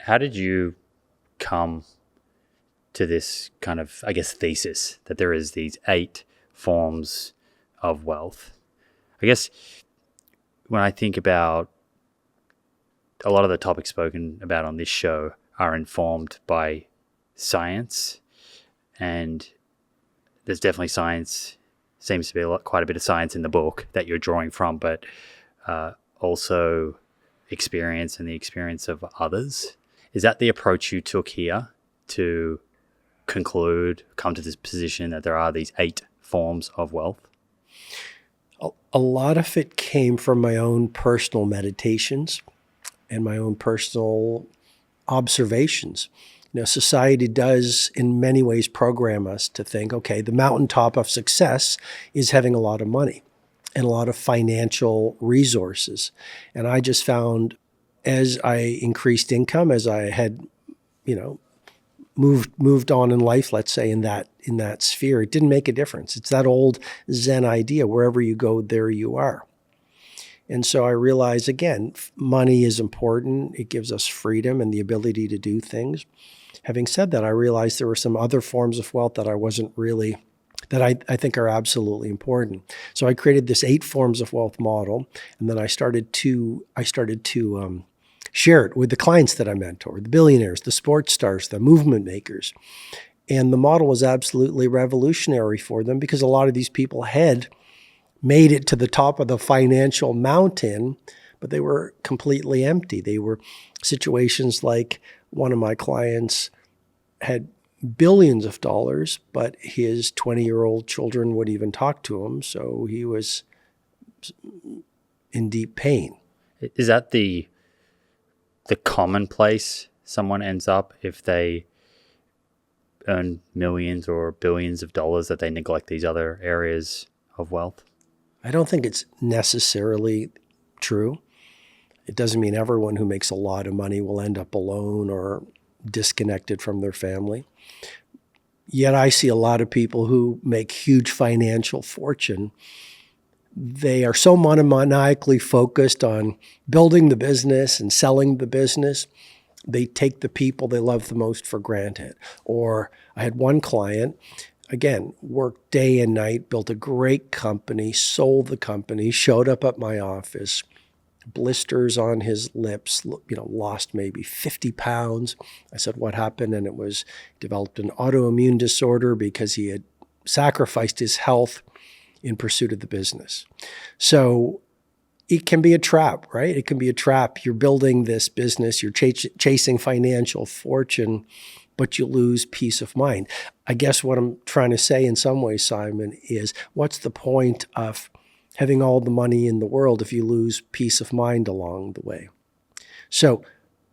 How did you come to this kind of, I guess, thesis that there is these 8 forms of wealth? I guess when I think about a lot of the topics spoken about on this show are informed by science, and there's definitely science, seems to be quite a bit of science in the book that you're drawing from, but also experience and the experience of others. Is that the approach you took here to come to this position that there are these 8 forms of wealth? A lot of it came from my own personal meditations and my own personal observations. Society does in many ways program us to think, okay, the mountaintop of success is having a lot of money and a lot of financial resources. And I just found as I increased income, as I had, moved on in life, let's say in that sphere, it didn't make a difference. It's that old Zen idea, wherever you go, there you are. And so I realized, again, money is important. It gives us freedom and the ability to do things. Having said that, I realized there were some other forms of wealth that I think are absolutely important. So I created this 8 forms of wealth model, and then I started to share it with the clients that I mentor, the billionaires, the sports stars, the movement makers. And the model was absolutely revolutionary for them because a lot of these people had made it to the top of the financial mountain, but they were completely empty. They were situations like one of my clients had billions of dollars, but his 20-year-old children would even talk to him, so he was in deep pain. Is that the common place someone ends up if they earn millions or billions of dollars, that they neglect these other areas of wealth? I don't think it's necessarily true. It doesn't mean everyone who makes a lot of money will end up alone or disconnected from their family. Yet I see a lot of people who make huge financial fortune. They are so maniacally focused on building the business and selling the business, they take the people they love the most for granted. Or I had one client, again, worked day and night, built a great company, sold the company, showed up at my office, blisters on his lips, lost maybe 50 pounds. I said, what happened? And it was developed an autoimmune disorder because he had sacrificed his health in pursuit of the business. So it can be a trap, right? It can be a trap. You're building this business, you're chasing financial fortune, but you lose peace of mind. I guess what I'm trying to say in some ways, Simon, is what's the point of having all the money in the world if you lose peace of mind along the way? So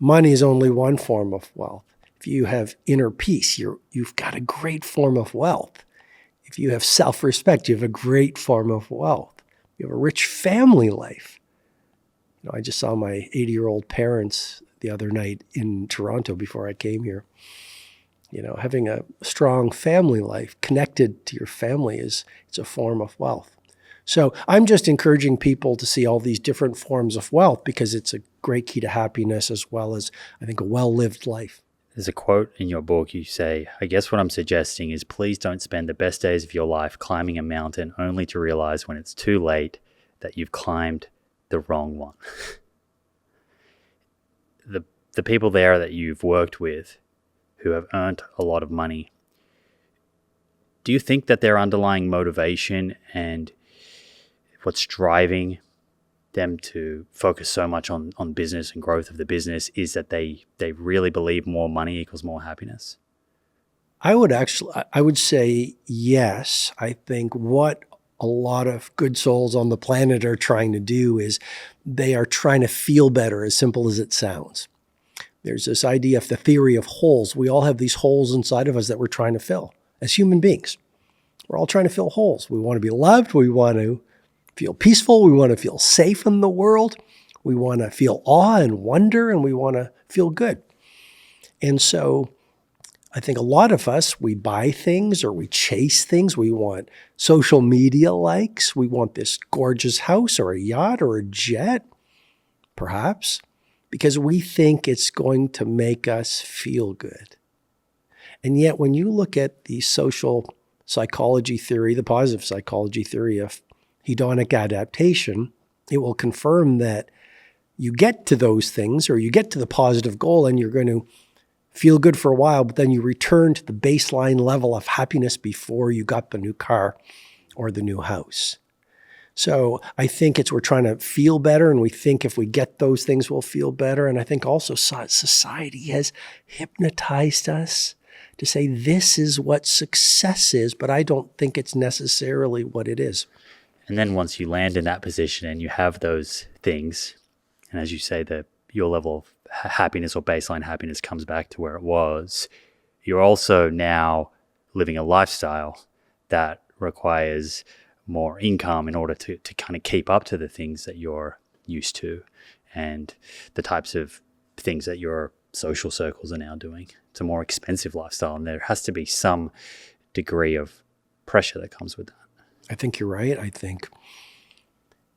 money is only one form of wealth. If you have inner peace, you've got a great form of wealth. If you have self-respect, you have a great form of wealth. You have a rich family life. I just saw my 80-year-old parents the other night in Toronto before I came here. Having a strong family life, connected to your family, it's a form of wealth. So I'm just encouraging people to see all these different forms of wealth because it's a great key to happiness as well as, I think, a well-lived life. There's a quote in your book. You say, I guess what I'm suggesting is please don't spend the best days of your life climbing a mountain only to realize when it's too late that you've climbed the wrong one. The people there that you've worked with who have earned a lot of money, do you think that their underlying motivation and what's driving them to focus so much on business and growth of the business is that they really believe more money equals more happiness? I would say yes. I think what a lot of good souls on the planet are trying to do is they are trying to feel better, as simple as it sounds. There's this idea of the theory of holes. We all have these holes inside of us that we're trying to fill as human beings. We're all trying to fill holes. We want to be loved. We want to feel peaceful. We want to feel safe in the world. We want to feel awe and wonder, and we want to feel good. And so I think a lot of us, we buy things or we chase things. We want social media likes. We want this gorgeous house or a yacht or a jet, perhaps. because we think it's going to make us feel good. And yet when you look at the social psychology theory, the positive psychology theory of hedonic adaptation, it will confirm that you get to those things, or you get to the positive goal, and you're going to feel good for a while, but then you return to the baseline level of happiness before you got the new car or the new house. So I think we're trying to feel better, and we think if we get those things, we'll feel better. And I think also society has hypnotized us to say this is what success is, but I don't think it's necessarily what it is. And then once you land in that position and you have those things, and as you say, your level of happiness or baseline happiness comes back to where it was, you're also now living a lifestyle that requires more income in order to kind of keep up to the things that you're used to and the types of things that your social circles are now doing. It's a more expensive lifestyle, and there has to be some degree of pressure that comes with that. I think you're right. I think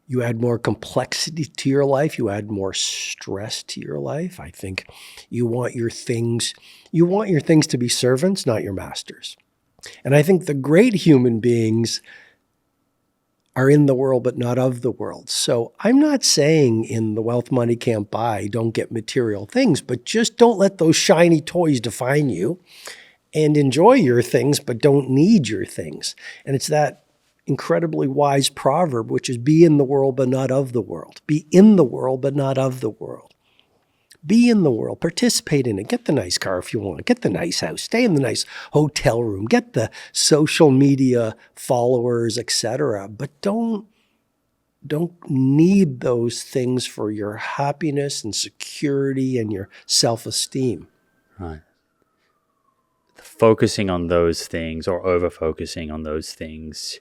you add more complexity to your life. You add more stress to your life. I think you want your things to be servants, not your masters. And I think the great human beings are in the world, but not of the world. So I'm not saying in The Wealth Money Can't Buy, don't get material things, but just don't let those shiny toys define you, and enjoy your things, but don't need your things. And it's that incredibly wise proverb, which is be in the world, but not of the world. Be in the world, but not of the world. Be in the world, participate in it, get the nice car if you want, get the nice house, stay in the nice hotel room, get the social media followers, etc. But don't need those things for your happiness and security and your self-esteem. Right. Focusing on those things or over-focusing on those things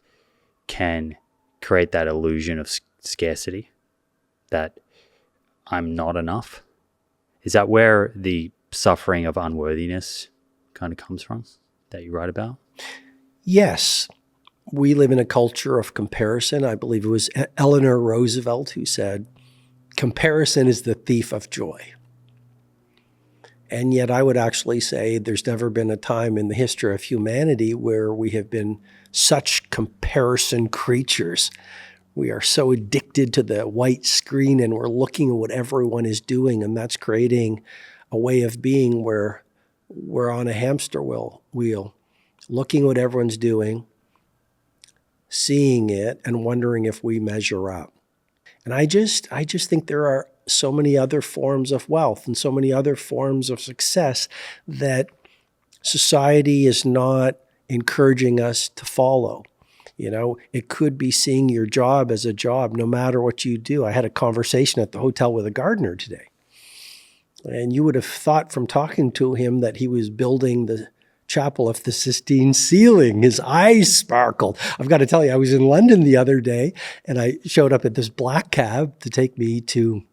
can create that illusion of scarcity, that I'm not enough. Is that where the suffering of unworthiness kind of comes from that you write about? Yes. We live in a culture of comparison. I believe it was Eleanor Roosevelt who said, comparison is the thief of joy. And yet I would actually say there's never been a time in the history of humanity where we have been such comparison creatures. We are so addicted to the white screen, and we're looking at what everyone is doing, and that's creating a way of being where we're on a hamster wheel, looking at what everyone's doing, seeing it, and wondering if we measure up. And I just think there are so many other forms of wealth and so many other forms of success that society is not encouraging us to follow. You know, it could be seeing your job as a job, no matter what you do. I had a conversation at the hotel with a gardener today. And you would have thought from talking to him that he was building the chapel of the Sistine ceiling. His eyes sparkled. I've got to tell you, I was in London the other day, and I showed up at this black cab to take me to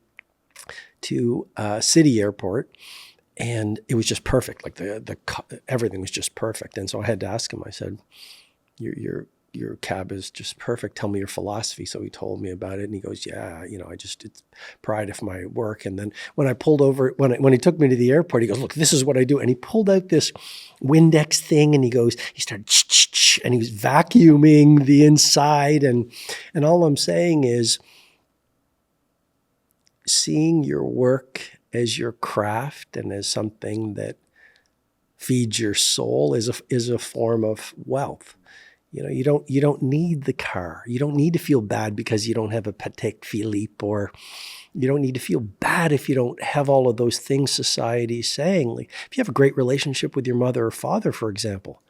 City Airport. And it was just perfect. Like everything was just perfect. And so I had to ask him, I said, your cab is just perfect. Tell me your philosophy. So he told me about it, and he goes, yeah, it's pride of my work. And then when I pulled over, when he took me to the airport, he goes, look, this is what I do. And he pulled out this Windex thing, and he started, and he was vacuuming the inside. And all I'm saying is seeing your work as your craft and as something that feeds your soul is a form of wealth. You don't need the car. You don't need to feel bad because you don't have a Patek Philippe, or you don't need to feel bad if you don't have all of those things society's saying. Like if you have a great relationship with your mother or father, for example,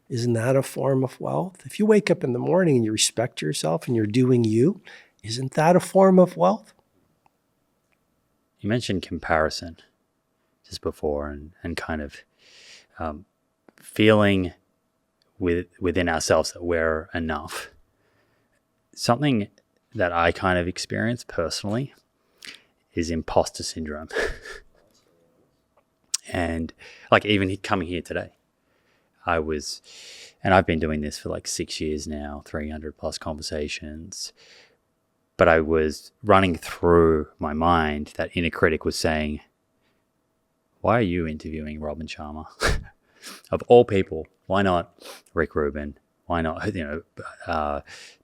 isn't that a form of wealth? If you wake up in the morning and you respect yourself and you're doing you, isn't that a form of wealth? You mentioned comparison just before, and kind of feeling within ourselves that we're enough. Something that I kind of experience personally is imposter syndrome. And like even coming here today, and I've been doing this for like 6 years now, 300 plus conversations. but I was running through my mind, that inner critic was saying, why are you interviewing Robin Sharma? Of all people, why not Rick Rubin? Why not,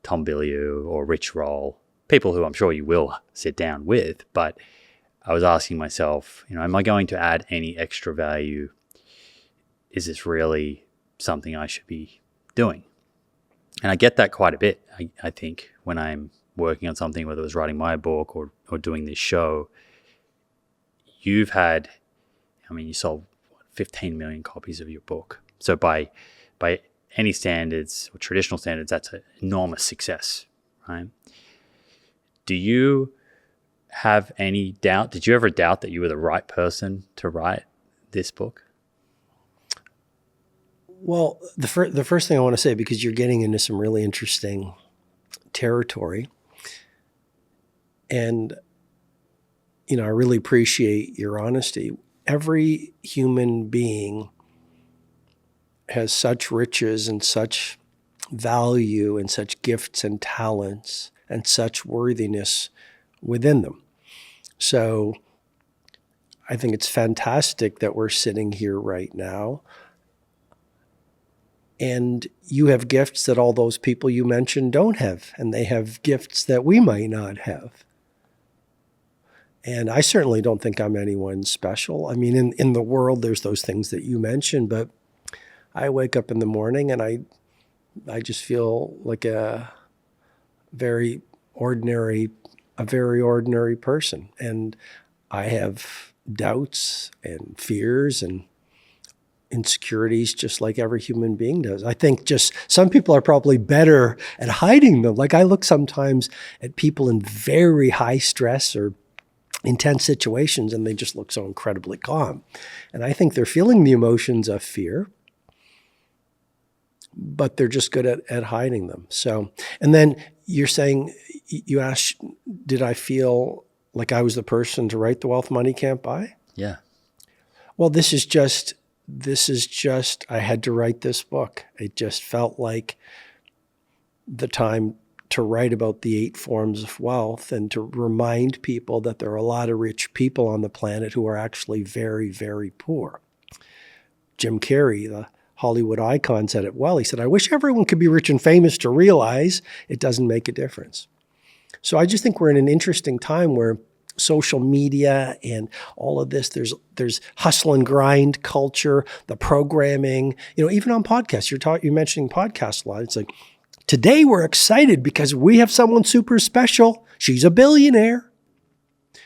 Tom Bilyeu or Rich Roll? People who I'm sure you will sit down with. But I was asking myself, am I going to add any extra value? Is this really something I should be doing? And I get that quite a bit, I think, when I'm working on something, whether it was writing my book or doing this show. You sold 15 million copies of your book. So by any standards or traditional standards, that's an enormous success, right? Do you have any doubt? Did you ever doubt that you were the right person to write this book? Well, the first thing I want to say, because you're getting into some really interesting territory, and I really appreciate your honesty. Every human being has such riches and such value and such gifts and talents and such worthiness within them. So I think it's fantastic that we're sitting here right now. And you have gifts that all those people you mentioned don't have, and they have gifts that we might not have. And I certainly don't think I'm anyone special. I mean, in the world, there's those things that you mentioned, but I wake up in the morning and I just feel like a very ordinary person. And I have doubts and fears and insecurities just like every human being does. I think just some people are probably better at hiding them. Like I look sometimes at people in very high stress or intense situations and they just look so incredibly calm. And I think they're feeling the emotions of fear, but they're just good at hiding them. So, and then you're saying, you asked, did I feel like I was the person to write The Wealth Money Can't Buy? Yeah. Well, this is just, I had to write this book. It just felt like the time to write about the 8 forms of wealth and to remind people that there are a lot of rich people on the planet who are actually very, very poor. Jim Carrey, the Hollywood icon, said it well. He said, I wish everyone could be rich and famous to realize it doesn't make a difference. So I just think we're in an interesting time where social media and all of this, there's hustle and grind culture, the programming, even on podcasts, you're mentioning podcasts a lot. It's like, today we're excited because we have someone super special. She's a billionaire.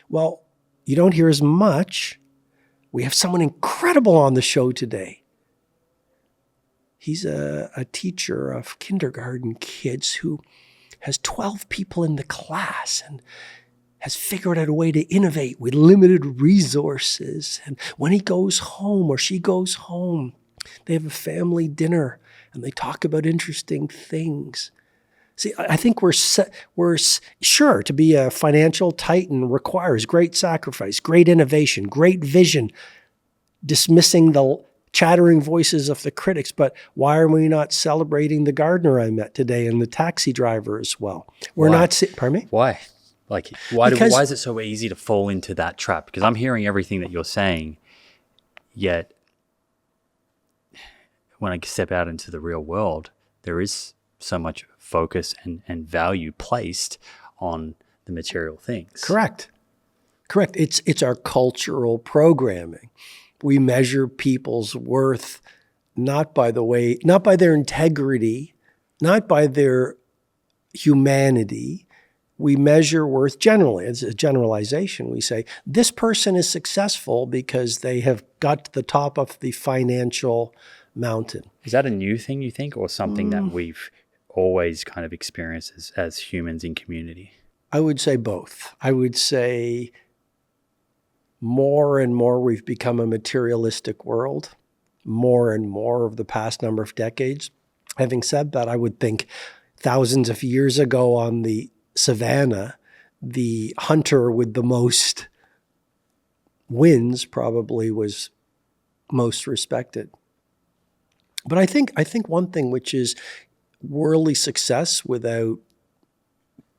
Well, you don't hear as much. We have someone incredible on the show today. He's a teacher of kindergarten kids who has 12 people in the class and has figured out a way to innovate with limited resources. And when he goes home or she goes home, they have a family dinner and they talk about interesting things. See, I think we're sure to be a financial titan requires great sacrifice, great innovation, great vision, dismissing the chattering voices of the critics. But why are we not celebrating the gardener I met today and the taxi driver as well? We're not. Pardon me? Why? Why is it so easy to fall into that trap? Because I'm hearing everything that you're saying, yet when I step out into the real world, there is so much focus and value placed on the material things. Correct. It's our cultural programming. We measure people's worth not by their integrity, not by their humanity. We measure worth generally. It's a generalization. We say, this person is successful because they have got to the top of the financial mountain. Is that a new thing, you think, or something that we've always kind of experienced as humans in community? I would say both. I would say more and more we've become a materialistic world, more and more over the past number of decades. Having said that, I would think thousands of years ago on the savannah, the hunter with the most wins probably was most respected. But I think one thing which is worldly success without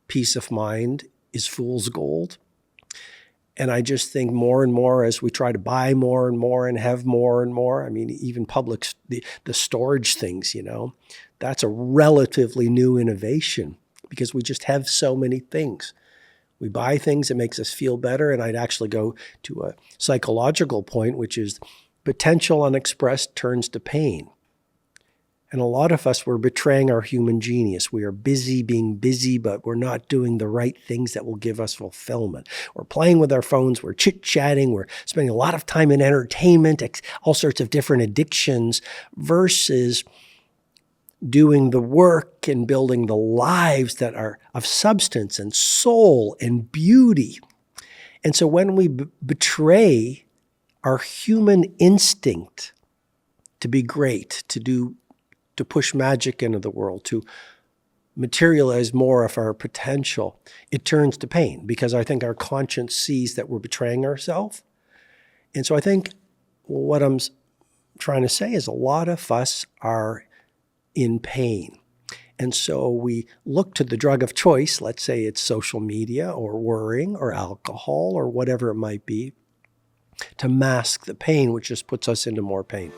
peace of mind is fool's gold. And I just think more and more as we try to buy more and more and have more and more, I mean, even the storage things, that's a relatively new innovation because we just have so many things. We buy things that makes us feel better. And I'd actually go to a psychological point, which is potential unexpressed turns to pain. And a lot of us, we're betraying our human genius. We are busy being busy, but we're not doing the right things that will give us fulfillment. We're playing with our phones, we're chit-chatting, we're spending a lot of time in entertainment, all sorts of different addictions, versus doing the work and building the lives that are of substance and soul and beauty. And so when we betray our human instinct to be great, to push magic into the world, to materialize more of our potential, it turns to pain because I think our conscience sees that we're betraying ourselves. And so I think what I'm trying to say is a lot of us are in pain. And so we look to the drug of choice, let's say it's social media or worrying or alcohol or whatever it might be, to mask the pain, which just puts us into more pain.